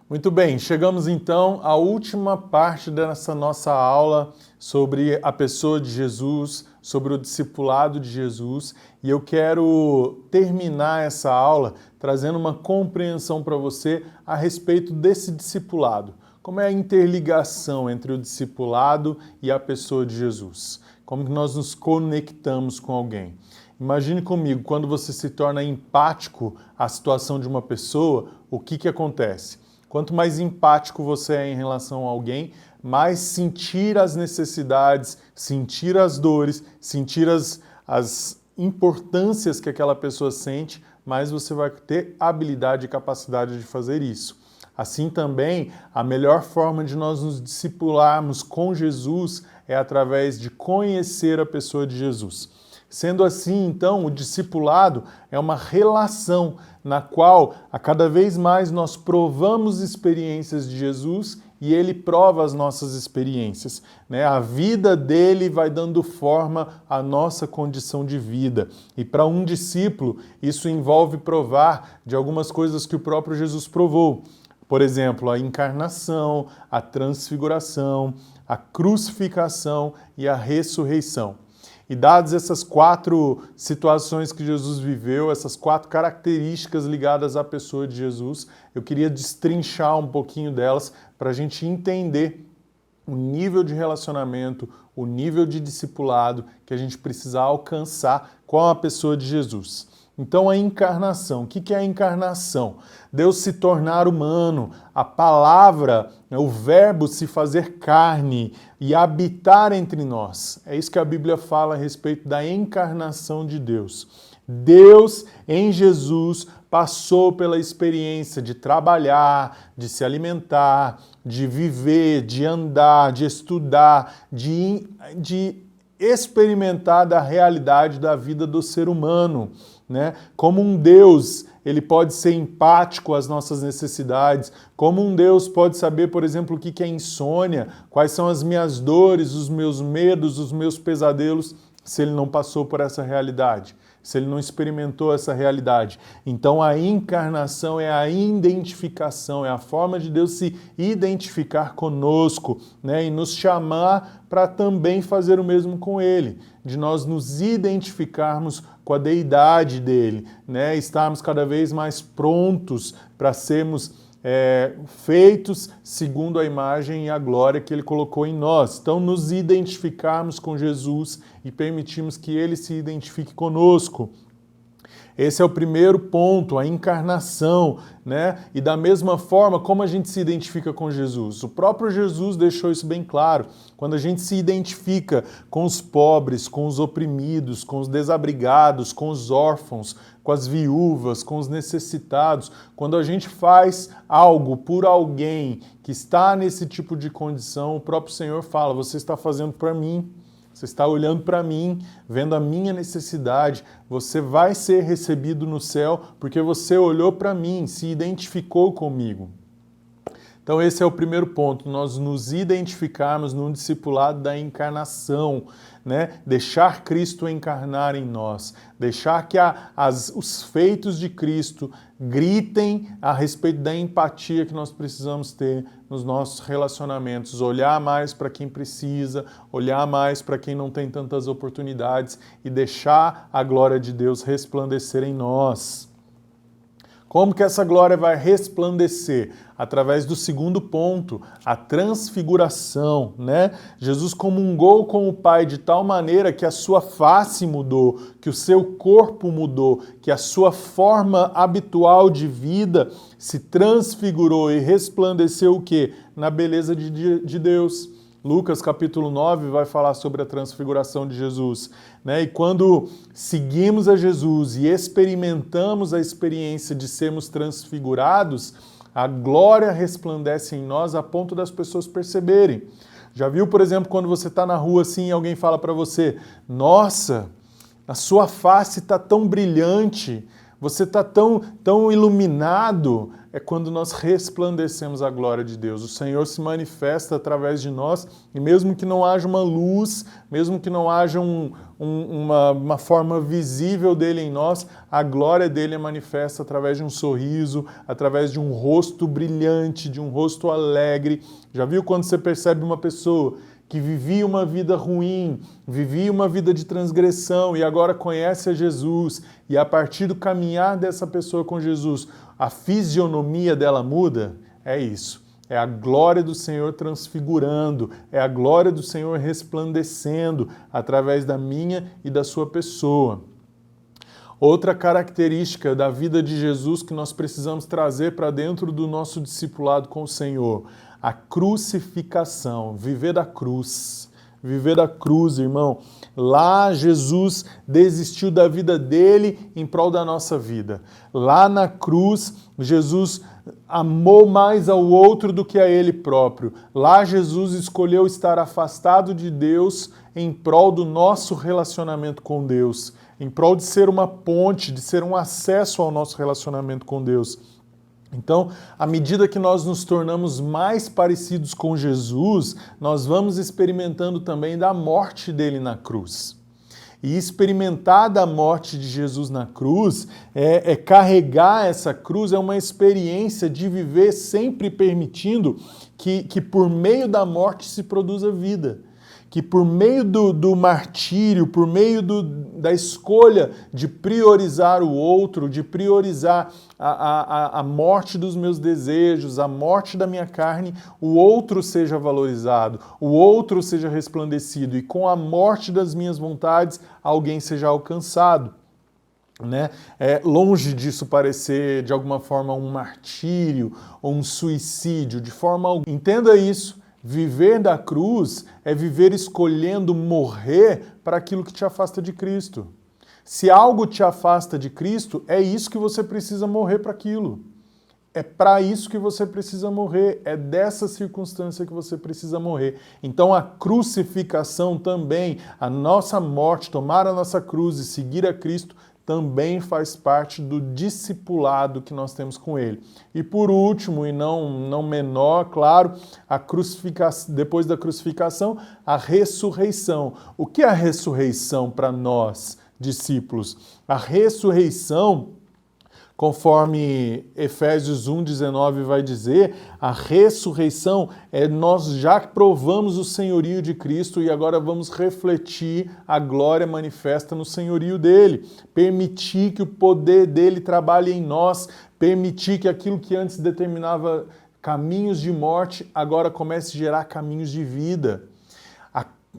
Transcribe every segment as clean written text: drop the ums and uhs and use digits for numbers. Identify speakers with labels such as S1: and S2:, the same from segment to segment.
S1: Muito bem, chegamos então à última parte dessa nossa aula sobre a pessoa de Jesus, sobre o discipulado de Jesus, e eu quero terminar essa aula trazendo uma compreensão para você a respeito desse discipulado. Como é a interligação entre o discipulado e a pessoa de Jesus? Como que nós nos conectamos com alguém? Imagine comigo, quando você se torna empático à situação de uma pessoa, o que acontece? Quanto mais empático você é em relação a alguém, mais sentir as necessidades, sentir as dores, sentir as importâncias que aquela pessoa sente, mais você vai ter habilidade e capacidade de fazer isso. Assim também, a melhor forma de nós nos discipularmos com Jesus é através de conhecer a pessoa de Jesus. Sendo assim, então, o discipulado é uma relação na qual, a cada vez mais, nós provamos experiências de Jesus e ele prova as nossas experiências, né? A vida dele vai dando forma à nossa condição de vida. E para um discípulo, isso envolve provar de algumas coisas que o próprio Jesus provou. Por exemplo, a encarnação, a transfiguração, a crucificação e a ressurreição. E dadas essas 4 situações que Jesus viveu, essas 4 características ligadas à pessoa de Jesus, eu queria destrinchar um pouquinho delas para a gente entender o nível de relacionamento, o nível de discipulado que a gente precisa alcançar com a pessoa de Jesus. Então, a encarnação. O que é a encarnação? Deus se tornar humano, a palavra, o verbo se fazer carne e habitar entre nós. É isso que a Bíblia fala a respeito da encarnação de Deus. Deus, em Jesus, passou pela experiência de trabalhar, de se alimentar, de viver, de andar, de estudar, de experimentar da realidade da vida do ser humano. Né? Como um Deus, ele pode ser empático às nossas necessidades, como um Deus pode saber, por exemplo, o que é insônia, quais são as minhas dores, os meus medos, os meus pesadelos, se ele não passou por essa realidade, se ele não experimentou essa realidade. Então a encarnação é a identificação, é a forma de Deus se identificar conosco, né? E nos chamar para também fazer o mesmo com ele, de nós nos identificarmos com a deidade dele, né? Estarmos cada vez mais prontos para sermos feitos segundo a imagem e a glória que ele colocou em nós. Então, nos identificarmos com Jesus e permitirmos que ele se identifique conosco. Esse é o primeiro ponto, a encarnação, né? E da mesma forma, como a gente se identifica com Jesus? O próprio Jesus deixou isso bem claro. Quando a gente se identifica com os pobres, com os oprimidos, com os desabrigados, com os órfãos, com as viúvas, com os necessitados, quando a gente faz algo por alguém que está nesse tipo de condição, o próprio Senhor fala, você está fazendo para mim. Você está olhando para mim, vendo a minha necessidade, você vai ser recebido no céu porque você olhou para mim, se identificou comigo. Então esse é o primeiro ponto, nós nos identificarmos num discipulado da encarnação, né? Deixar Cristo encarnar em nós, deixar que os feitos de Cristo gritem a respeito da empatia que nós precisamos ter nos nossos relacionamentos, olhar mais para quem precisa, olhar mais para quem não tem tantas oportunidades e deixar a glória de Deus resplandecer em nós. Como que essa glória vai resplandecer? Através do segundo ponto, a transfiguração, né? Jesus comungou com o Pai de tal maneira que a sua face mudou, que o seu corpo mudou, que a sua forma habitual de vida se transfigurou e resplandeceu o quê? Na beleza de Deus. Lucas capítulo 9 vai falar sobre a transfiguração de Jesus, né? E quando seguimos a Jesus e experimentamos a experiência de sermos transfigurados, a glória resplandece em nós a ponto das pessoas perceberem. Já viu, por exemplo, quando você está na rua assim e alguém fala para você, nossa, a sua face está tão brilhante, Você está tão iluminado, é quando nós resplandecemos a glória de Deus. O Senhor se manifesta através de nós, e mesmo que não haja uma luz, mesmo que não haja uma forma visível dele em nós, a glória dele é manifesta através de um sorriso, através de um rosto brilhante, de um rosto alegre. Já viu quando você percebe uma pessoa que vivia uma vida ruim, vivia uma vida de transgressão e agora conhece a Jesus, e a partir do caminhar dessa pessoa com Jesus, a fisionomia dela muda? É isso. É a glória do Senhor transfigurando, é a glória do Senhor resplandecendo através da minha e da sua pessoa. Outra característica da vida de Jesus que nós precisamos trazer para dentro do nosso discipulado com o Senhor: a crucificação, viver da cruz. Viver da cruz, irmão. Lá Jesus desistiu da vida dele em prol da nossa vida. Lá na cruz, Jesus amou mais ao outro do que a ele próprio. Lá Jesus escolheu estar afastado de Deus em prol do nosso relacionamento com Deus, em prol de ser uma ponte, de ser um acesso ao nosso relacionamento com Deus. Então, à medida que nós nos tornamos mais parecidos com Jesus, nós vamos experimentando também da morte dele na cruz. E experimentar da morte de Jesus na cruz, carregar essa cruz, é uma experiência de viver sempre permitindo que por meio da morte se produza vida. Que por meio do martírio, por meio da escolha de priorizar o outro, de priorizar a morte dos meus desejos, a morte da minha carne, o outro seja valorizado, o outro seja resplandecido, e com a morte das minhas vontades, alguém seja alcançado. Né? Longe disso parecer de alguma forma um martírio ou um suicídio, de forma alguma. Entenda isso. Viver da cruz é viver escolhendo morrer para aquilo que te afasta de Cristo. Se algo te afasta de Cristo, é isso que você precisa morrer para aquilo. É para isso que você precisa morrer, é dessa circunstância que você precisa morrer. Então a crucificação também, a nossa morte, tomar a nossa cruz e seguir a Cristo, também faz parte do discipulado que nós temos com ele. E por último, e não menor, claro, depois da crucificação, a ressurreição. O que é a ressurreição para nós, discípulos? A ressurreição, conforme Efésios 1,19 vai dizer, a ressurreição nós já provamos o senhorio de Cristo e agora vamos refletir a glória manifesta no senhorio dele. Permitir que o poder dele trabalhe em nós, permitir que aquilo que antes determinava caminhos de morte, agora comece a gerar caminhos de vida.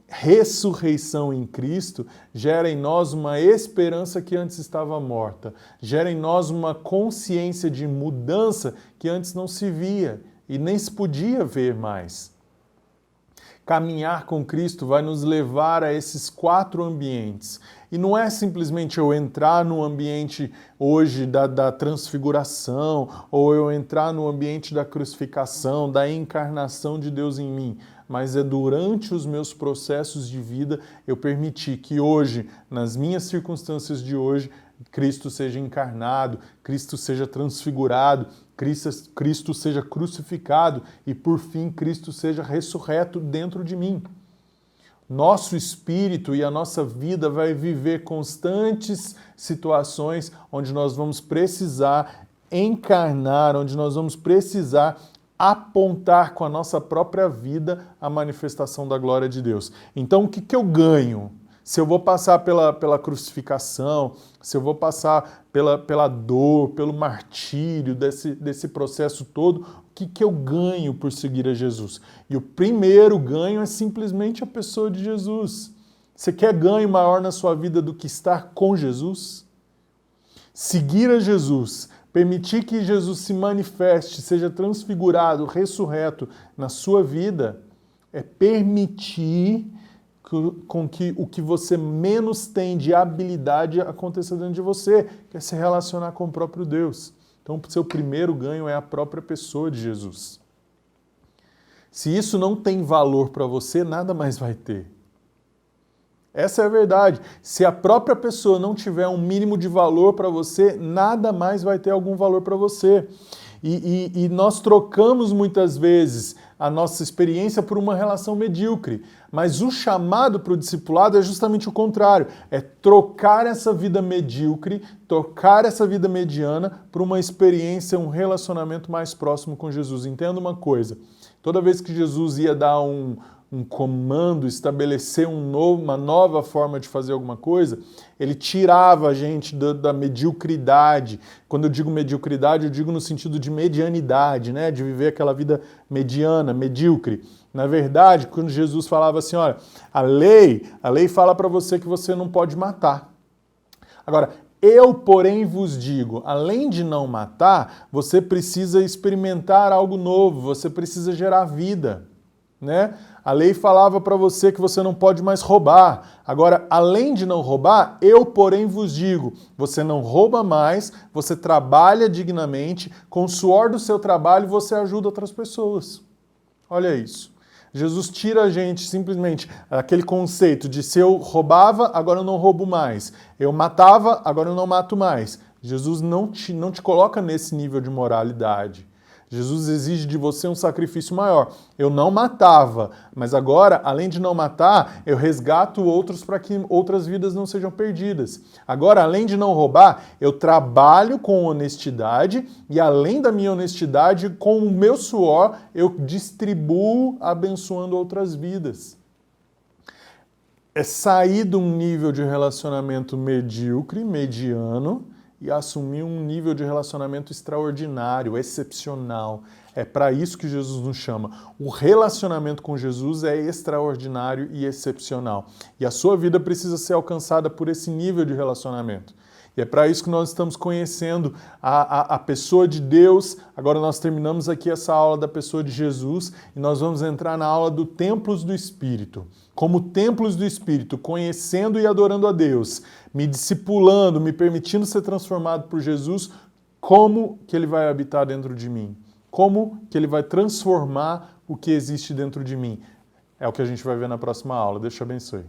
S1: Ressurreição em Cristo gera em nós uma esperança que antes estava morta, gera em nós uma consciência de mudança que antes não se via e nem se podia ver mais. Caminhar com Cristo vai nos levar a esses 4 ambientes. E não é simplesmente eu entrar no ambiente hoje da transfiguração, ou eu entrar no ambiente da crucificação, da encarnação de Deus em mim, mas é durante os meus processos de vida eu permitir que hoje, nas minhas circunstâncias de hoje, Cristo seja encarnado, Cristo seja transfigurado, Cristo seja crucificado e, por fim, Cristo seja ressurreto dentro de mim. Nosso espírito e a nossa vida vai viver constantes situações onde nós vamos precisar encarnar, onde nós vamos precisar apontar com a nossa própria vida a manifestação da glória de Deus. Então, o que eu ganho? Se eu vou passar pela crucificação, se eu vou passar pela dor, pelo martírio desse processo todo, o que eu ganho por seguir a Jesus? E o primeiro ganho é simplesmente a pessoa de Jesus. Você quer ganho maior na sua vida do que estar com Jesus? Seguir a Jesus, permitir que Jesus se manifeste, seja transfigurado, ressurreto na sua vida, é permitir com que o que você menos tem de habilidade aconteça dentro de você, que é se relacionar com o próprio Deus. Então, o seu primeiro ganho é a própria pessoa de Jesus. Se isso não tem valor para você, nada mais vai ter. Essa é a verdade. Se a própria pessoa não tiver um mínimo de valor para você, nada mais vai ter algum valor para você. E nós trocamos muitas vezes a nossa experiência por uma relação medíocre. Mas o chamado para o discipulado é justamente o contrário. É trocar essa vida medíocre, trocar essa vida mediana por uma experiência, um relacionamento mais próximo com Jesus. Entenda uma coisa. Toda vez que Jesus ia dar um comando, estabelecer uma nova forma de fazer alguma coisa, ele tirava a gente da mediocridade. Quando eu digo mediocridade, eu digo no sentido de medianidade, né? De viver aquela vida mediana, medíocre. Na verdade, quando Jesus falava assim, olha, a lei fala para você que você não pode matar. Agora, eu, porém, vos digo, além de não matar, você precisa experimentar algo novo, você precisa gerar vida, né? A lei falava para você que você não pode mais roubar. Agora, além de não roubar, eu, porém, vos digo, você não rouba mais, você trabalha dignamente, com o suor do seu trabalho você ajuda outras pessoas. Olha isso. Jesus tira a gente simplesmente aquele conceito de se eu roubava, agora eu não roubo mais. Eu matava, agora eu não mato mais. Jesus não te coloca nesse nível de moralidade. Jesus exige de você um sacrifício maior. Eu não matava, mas agora, além de não matar, eu resgato outros para que outras vidas não sejam perdidas. Agora, além de não roubar, eu trabalho com honestidade e, além da minha honestidade, com o meu suor, eu distribuo abençoando outras vidas. É sair de um nível de relacionamento medíocre, mediano, e assumir um nível de relacionamento extraordinário, excepcional. É para isso que Jesus nos chama. O relacionamento com Jesus é extraordinário e excepcional. E a sua vida precisa ser alcançada por esse nível de relacionamento. E é para isso que nós estamos conhecendo a pessoa de Deus. Agora nós terminamos aqui essa aula da pessoa de Jesus e nós vamos entrar na aula do Templos do Espírito. Como templos do Espírito, conhecendo e adorando a Deus, me discipulando, me permitindo ser transformado por Jesus, como que Ele vai habitar dentro de mim? Como que Ele vai transformar o que existe dentro de mim? É o que a gente vai ver na próxima aula. Deus te abençoe.